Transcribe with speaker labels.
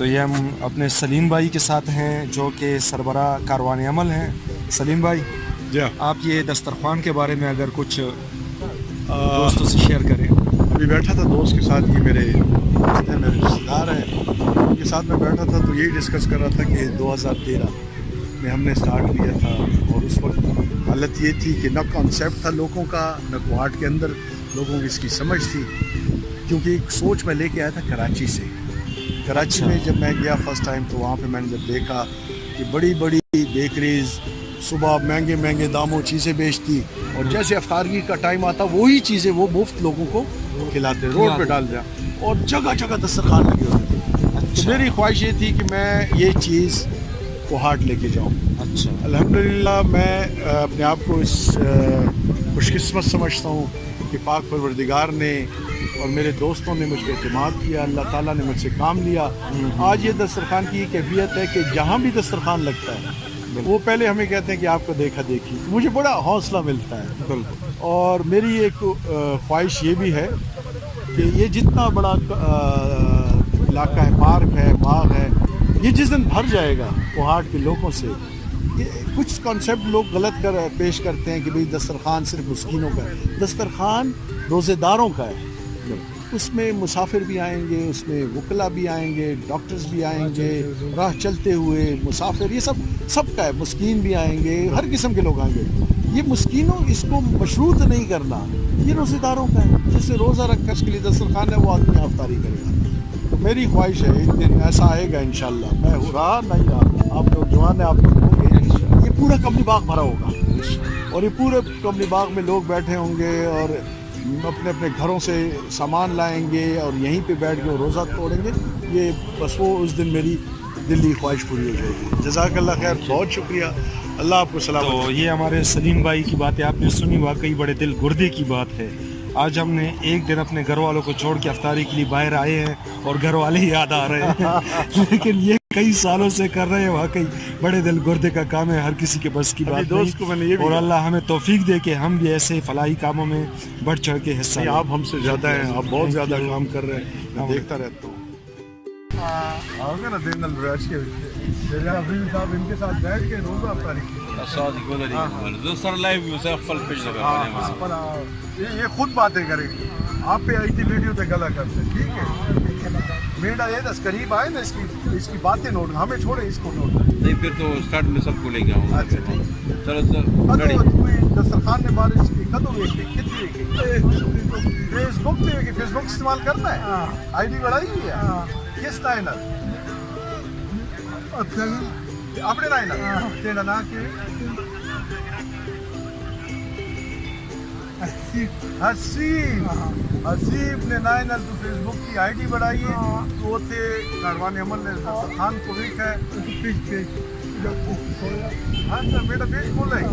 Speaker 1: تو یہ ہم اپنے سلیم بھائی کے ساتھ ہیں جو کہ سربراہ کاروان عمل ہیں. سلیم بھائی
Speaker 2: جی
Speaker 1: آپ یہ دسترخوان کے بارے میں اگر کچھ دوستوں سے شیئر کریں.
Speaker 2: ابھی بیٹھا تھا دوست کے ساتھ، یہ میرے دوست ہیں، میرے رشتے دار ہیں، ان کے ساتھ میں بیٹھا تھا تو یہی ڈسکس کر رہا تھا کہ 2013 میں ہم نے اسٹارٹ کیا تھا اور اس وقت حالت یہ تھی کہ نہ کانسیپٹ تھا لوگوں کا، نہ کوہاٹ کے اندر لوگوں کی اس کی سمجھ تھی، کیونکہ ایک سوچ میں لے کے آیا تھا کراچی سے. کراچی میں جب میں گیا فرسٹ ٹائم تو وہاں پہ میں نے جب دیکھا کہ بڑی بڑی بیکریز صبح مہنگے مہنگے داموں چیزیں بیچتی اور جیسے افطاری کا ٹائم آتا وہی چیزیں وہ مفت لوگوں کو کھلاتے، روڈ پہ ڈال دیا اور جگہ جگہ دسترخوان لگے ہوتے تھے. تو میری خواہش یہ تھی کہ میں یہ چیز کوہاٹ لے کے جاؤں.
Speaker 1: اچھا
Speaker 2: الحمدللہ میں اپنے آپ کو اس خوش قسمت سمجھتا ہوں کہ پاک پروردگار نے اور میرے دوستوں نے مجھ پہ اعتماد کیا، اللہ تعالیٰ نے مجھ سے کام لیا. آج یہ دسترخوان کی کیفیت ہے کہ جہاں بھی دسترخوان لگتا ہے وہ پہلے ہمیں کہتے ہیں کہ آپ کو دیکھا دیکھی، مجھے بڑا حوصلہ ملتا ہے.
Speaker 1: بالکل.
Speaker 2: اور میری ایک خواہش یہ بھی ہے کہ یہ جتنا بڑا علاقہ ہے، پارک ہے، باغ ہے، یہ جس دن بھر جائے گا کوہاٹ کے لوگوں سے. یہ کچھ کانسیپٹ لوگ غلط پیش کرتے ہیں کہ بھئی دسترخوان صرف مسکینوں کا ہے. دسترخوان روزے داروں کا ہے، اس میں مسافر بھی آئیں گے، اس میں وکلا بھی آئیں گے، ڈاکٹرز بھی آئیں گے، راہ چلتے ہوئے مسافر، یہ سب کا ہے. مسکین بھی آئیں گے، ہر قسم کے لوگ آئیں گے. یہ مسکینوں اس کو مشروط نہیں کرنا، یہ روزے داروں کا ہے. جس سے روزہ رکھا اس کے لیے دسترخوان ہے وہ آدمی افطاری کرے گا. تو میری خواہش ہے ایک دن ایسا آئے گا انشاءاللہ، میں رہا نہیں رہا، آپ لوگ جوان ہیں، آپ لوگ ہوں گے، یہ پورا کملی باغ بھرا ہوگا اور یہ پورے کملی باغ میں لوگ بیٹھے ہوں گے اور اپنے اپنے گھروں سے سامان لائیں گے اور یہیں پہ بیٹھ کے روزہ توڑیں گے. یہ بس وہ اس دن میری دلی خواہش پوری ہو جائے گی. جزاک اللہ خیر، بہت شکریہ، اللہ آپ کو سلامت.
Speaker 1: تو یہ ہمارے سلیم بھائی کی باتیں آپ نے سنی، واقعی بڑے دل گردے کی بات ہے. آج ہم نے ایک دن اپنے گھر والوں کو چھوڑ کے افطاری کے لیے باہر آئے ہیں اور گھر والے ہی یاد آ رہے ہیں لیکن یہ کئی سالوں سے کر رہے ہیں. واقعی بڑے دل گردے کا کام ہے، ہر کسی کے بس کی بات نہیں. اور اللہ ہمیں توفیق دے کہ ہم بھی ایسے فلاحی کاموں میں بڑھ چڑھ کے حصہ لیں.
Speaker 2: آپ ہم سے زیادہ ہیں، آپ بہت زیادہ کام کر رہے ہیں، میں دیکھتا رہتا ہوں. آؤ گے نا دین البراج کے صاحب ان کے ساتھ بیٹھ کے روزہ افطاری یہ خود باتیں کریں گے. آپ پہ آئی تھی ویڈیو تے گلا کرتے، ٹھیک ہے. میڈا یہ دس قریب آئے نا اس کی باتیں نوٹ، ہمیں چھوڑے اس کو نوٹ
Speaker 3: نہیں، پھر تو اسٹارٹ میں سب کو لے کے آؤں.
Speaker 2: اچھا ٹھیک.
Speaker 3: چلو سر،
Speaker 2: دسترخوان میں بارش کی کدو کتنی فیس بک پہ فیس بک استعمال کرنا ہے، آئی ڈی بڑھائی ہوئی ہے. کس لائنر اپنے لائنر تیرا نا کہ حسیب نے لائنر تو فیس بک کی آئی ڈی بڑھائی ہے. تو تے کاروان عمل نے دسترخوان کو دیکھا ہے. ہاں بیٹا پیج کھول رہے